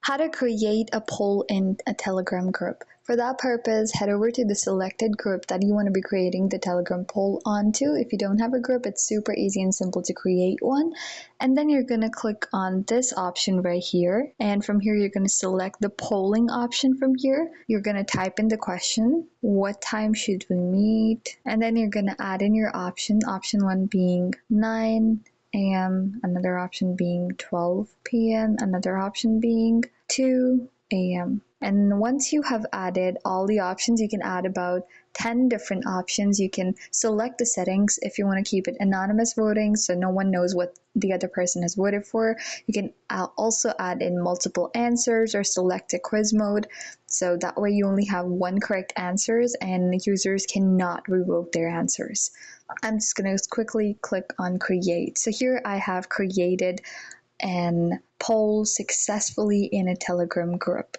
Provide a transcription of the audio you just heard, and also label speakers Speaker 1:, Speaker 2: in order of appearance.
Speaker 1: How to create a poll in a Telegram group. For that purpose, head over to the selected group that you want to be creating the Telegram poll onto. If you don't have a group, it's super easy and simple to create one. And then you're going to click on this option right here. And from here, you're going to select the polling option from here. You're going to type in the question, what time should we meet? And then you're going to add in your option 1 being 9 a.m., another option being 12 p.m., another option being 2 a.m. And once you have added all the options, you can add about 10 different options. You can select the settings if you want to keep it anonymous voting so no one knows what the other person has voted for. You can also add in multiple answers or select a quiz mode. So that way you only have one correct answers and users cannot revoke their answers. I'm just going to quickly click on create. So here I have created an poll successfully in a Telegram group.